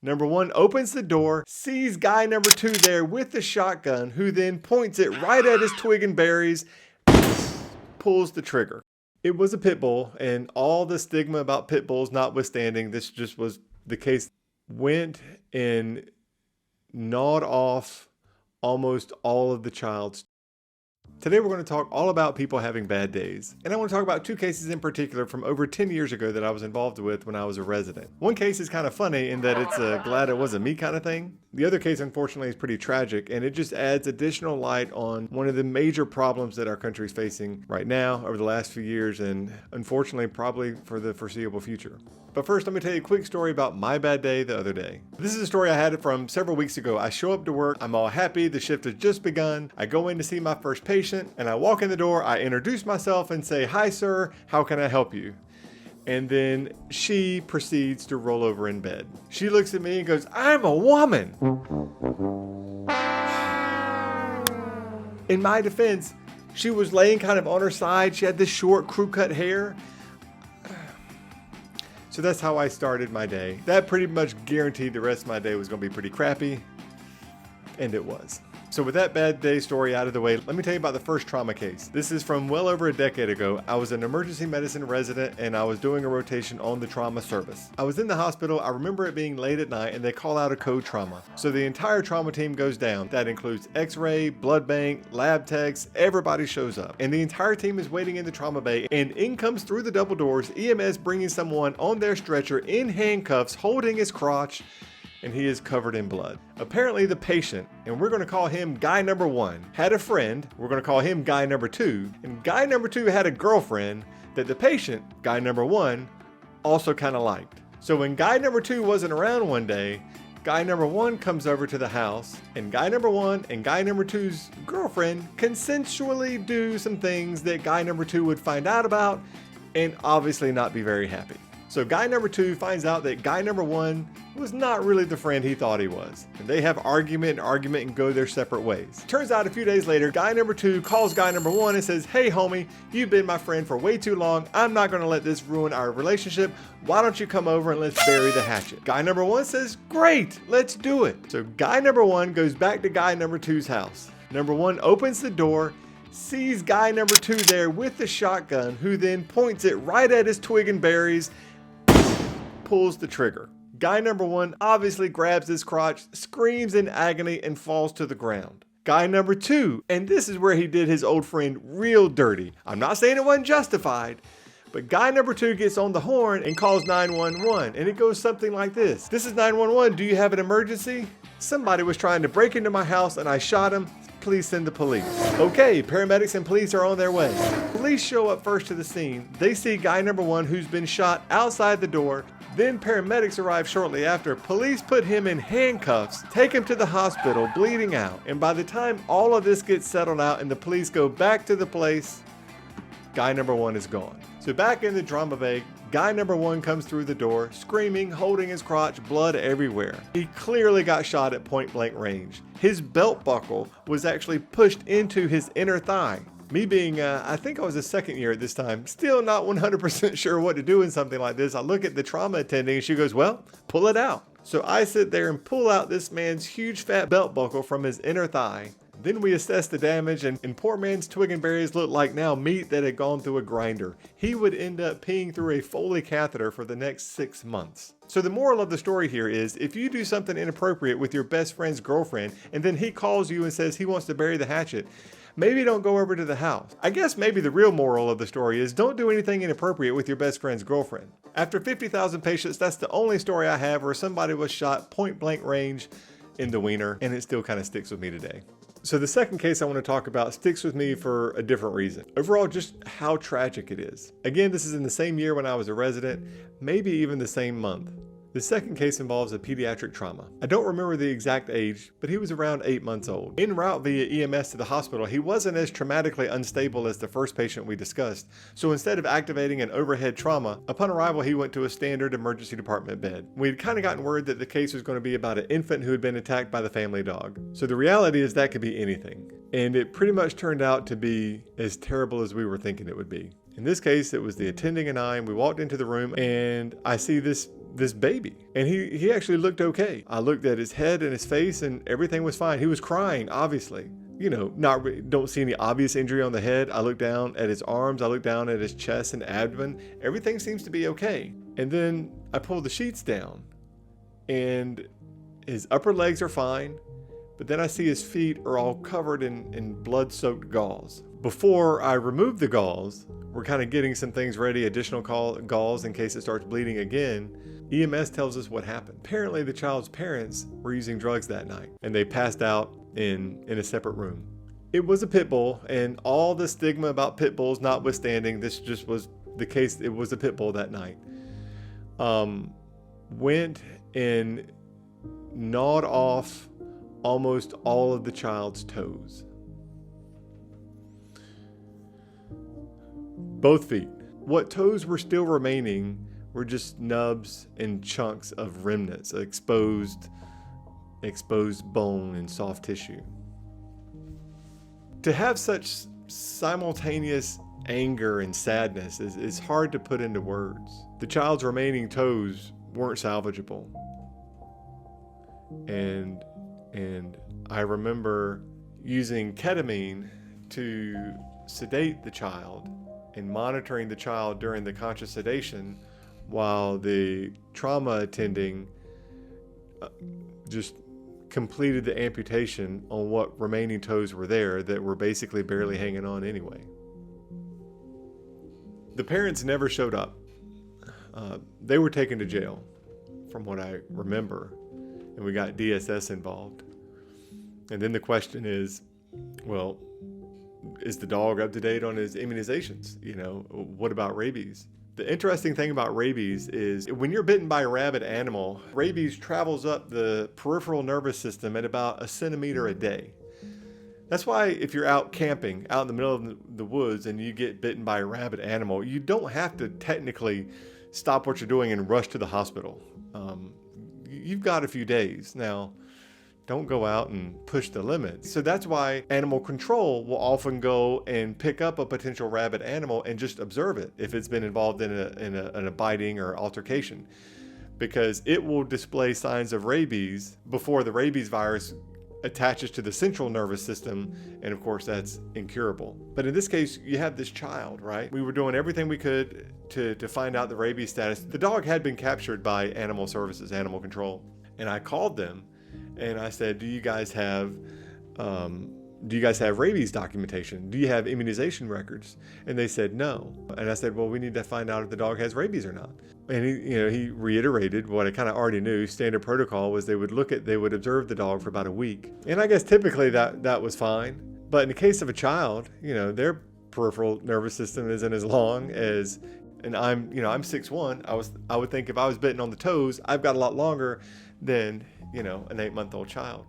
Number one opens the door, sees guy number two there with the shotgun, who then points it right at his twig and berries, pulls the trigger. It was a pit bull, and all the stigma about pit bulls notwithstanding, this just was the case. Went and gnawed off almost all of the child's. Today we're going to talk all about people having bad days. And I want to talk about two cases in particular from over 10 years ago that I was involved with when I was a resident. One case is kind of funny in that it's a glad it wasn't me kind of thing. The other case, unfortunately, is pretty tragic, and it just adds additional light on one of the major problems that our country is facing right now over the last few years, and unfortunately probably for the foreseeable future. But first, let me tell you a quick story about my bad day the other day. This is a story I had from several weeks ago. I show up to work, I'm all happy, the shift has just begun. I go in to see my first patient, and I walk in the door, I introduce myself and say, "Hi sir, how can I help you?" And then she proceeds to roll over in bed. She looks at me and goes, "I'm a woman." In my defense, she was laying kind of on her side. She had this short crew cut hair. So that's how I started my day. That pretty much guaranteed the rest of my day was going to be pretty crappy. And it was. So with that bad day story out of the way, let me tell you about the first trauma case. This is from well over a decade ago. I was an emergency medicine resident and I was doing a rotation on the trauma service. I was in the hospital. I remember it being late at night and they call out a code trauma. So the entire trauma team goes down. That includes x-ray, blood bank, lab techs, everybody shows up. And the entire team is waiting in the trauma bay, and in comes through the double doors, EMS bringing someone on their stretcher in handcuffs, holding his crotch, and he is covered in blood. Apparently the patient, and we're going to call him guy number one, had a friend, we're going to call him guy number two, and guy number two had a girlfriend that the patient, guy number one, also kind of liked. So when guy number two wasn't around one day, guy number one comes over to the house, and guy number one and guy number two's girlfriend consensually do some things that guy number two would find out about and obviously not be very happy. So guy number two finds out that guy number one was not really the friend he thought he was. And they have argument and go their separate ways. Turns out a few days later, guy number two calls guy number one and says, "Hey homie, you've been my friend for way too long. I'm not gonna let this ruin our relationship. Why don't you come over and let's bury the hatchet?" Guy number one says, "Great, let's do it." So guy number one goes back to guy number two's house. Number one opens the door, sees guy number two there with the shotgun, who then points it right at his twig and berries, pulls the trigger. Guy number one obviously grabs his crotch, screams in agony, and falls to the ground. Guy number two, and this is where he did his old friend real dirty. I'm not saying it wasn't justified, but guy number two gets on the horn and calls 911, and it goes something like this. "This is 911, do you have an emergency? Somebody was trying to break into my house and I shot him. Please send the police." Okay, paramedics and police are on their way. Police show up first to the scene. They see guy number one who's been shot outside the door. Then paramedics arrive shortly after. Police put him in handcuffs, take him to the hospital, bleeding out. And by the time all of this gets settled out and the police go back to the place, guy number one is gone. So back in the trauma bay, guy number one comes through the door, screaming, holding his crotch, blood everywhere. He clearly got shot at point blank range. His belt buckle was actually pushed into his inner thigh. Me being, I think I was a second year at this time, still not 100% sure what to do in something like this. I look at the trauma attending and she goes, "Well, pull it out." So I sit there and pull out this man's huge fat belt buckle from his inner thigh. Then we assess the damage, and poor man's twig and berries look like now meat that had gone through a grinder. He would end up peeing through a Foley catheter for the next 6 months. So the moral of the story here is, if you do something inappropriate with your best friend's girlfriend, and then he calls you and says he wants to bury the hatchet, maybe don't go over to the house. I guess maybe the real moral of the story is, don't do anything inappropriate with your best friend's girlfriend. After 50,000 patients, that's the only story I have where somebody was shot point blank range in the wiener, and it still kind of sticks with me today. So the second case I want to talk about sticks with me for a different reason. Overall, just how tragic it is. Again, this is in the same year when I was a resident, maybe even the same month. The second case involves a pediatric trauma. I don't remember the exact age, but he was around 8 months old. En route via EMS to the hospital, he wasn't as traumatically unstable as the first patient we discussed, so instead of activating an overhead trauma, upon arrival he went to a standard emergency department bed. We'd kind of gotten word that the case was going to be about an infant who had been attacked by the family dog. So the reality is that could be anything. And it pretty much turned out to be as terrible as we were thinking it would be. In this case, it was the attending and I, and we walked into the room and I see this this baby. And he actually looked okay. I looked at his head and his face and everything was fine. He was crying, obviously. You know, don't see any obvious injury on the head. I looked down at his arms. I looked down at his chest and abdomen. Everything seems to be okay. And then I pulled the sheets down and his upper legs are fine. But then I see his feet are all covered in blood-soaked gauze. Before I remove the gauze, we're kind of getting some things ready, additional gauze in case it starts bleeding again. EMS tells us what happened. Apparently the child's parents were using drugs that night and they passed out in a separate room. It was a pit bull, and all the stigma about pit bulls notwithstanding, this just was the case. It was a pit bull that night. Went and gnawed off almost all of the child's toes. Both feet. What toes were still remaining were just nubs and chunks of remnants, exposed bone and soft tissue. To have such simultaneous anger and sadness is hard to put into words. The child's remaining toes weren't salvageable. And I remember using ketamine to sedate the child and monitoring the child during the conscious sedation while the trauma attending just completed the amputation on what remaining toes were there that were basically barely hanging on anyway. The parents never showed up. They were taken to jail, from what I remember, and we got DSS involved. And then the question is, well, is the dog up to date on his immunizations? You know, what about rabies? The interesting thing about rabies is when you're bitten by a rabid animal, rabies travels up the peripheral nervous system at about 1 centimeter a day. That's why if you're out camping, out in the middle of the woods, and you get bitten by a rabid animal, you don't have to technically stop what you're doing and rush to the hospital. You've got a few days. Now, don't go out and push the limits. So that's why animal control will often go and pick up a potential rabid animal and just observe it if it's been involved in a biting or altercation, because it will display signs of rabies before the rabies virus attaches to the central nervous system, and of course that's incurable. But in this case, you have this child, right? We were doing everything we could to find out the rabies status. The dog had been captured by animal services, animal control, and I called them and I said, do you guys have rabies documentation? Do you have immunization records? And they said no. And I said, well, we need to find out if the dog has rabies or not. And he reiterated what I kind of already knew. Standard protocol was they would observe the dog for about a week. And I guess typically that was fine. But in the case of a child, their peripheral nervous system isn't as long as, and I'm 6'1". I would think if I was bitten on the toes, I've got a lot longer than, an 8-month-old child.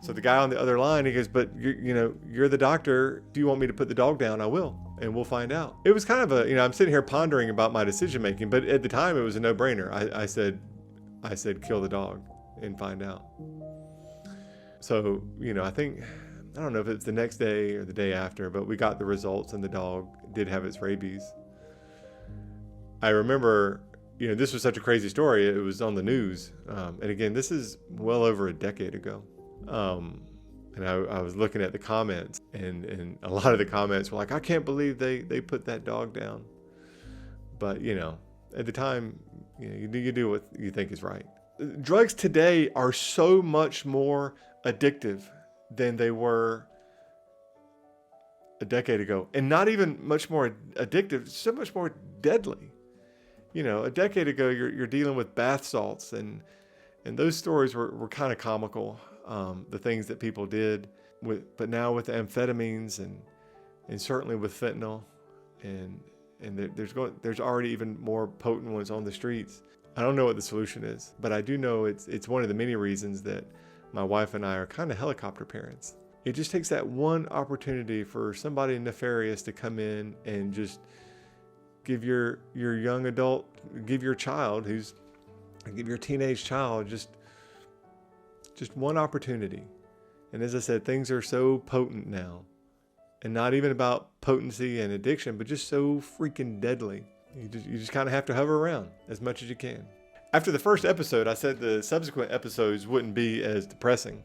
So the guy on the other line, he goes, but you're the doctor. Do you want me to put the dog down? I will, and we'll find out. It was kind of I'm sitting here pondering about my decision making, but at the time it was a no-brainer. I said, kill the dog and find out. So, I don't know if it's the next day or the day after, but we got the results and the dog did have its rabies. I remember, this was such a crazy story. It was on the news. And again, this is well over a decade ago. And I was looking at the comments, and a lot of the comments were like, I can't believe they put that dog down. But, at the time, you do what you think is right. Drugs today are so much more addictive than they were a decade ago. And not even much more addictive, so much more deadly. A decade ago, you're dealing with bath salts, and those stories were kind of comical. The things that people did but now with amphetamines and certainly with fentanyl, and there's already even more potent ones on the streets. I don't know what the solution is, but I do know it's one of the many reasons that my wife and I are kind of helicopter parents. It just takes that one opportunity for somebody nefarious to come in and just give your young adult, give your teenage child just one opportunity. And as I said, things are so potent now, and not even about potency and addiction, but just so freaking deadly. You just kind of have to hover around as much as you can. After the first episode, I said the subsequent episodes wouldn't be as depressing.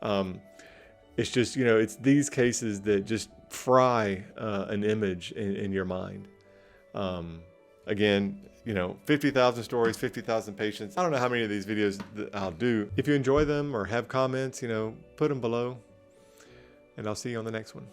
It's just, you know, it's these cases that just fry an image in your mind. Again, you know, 50,000 stories, 50,000 patients. I don't know how many of these videos that I'll do. If you enjoy them or have comments, you know, put them below. And I'll see you on the next one.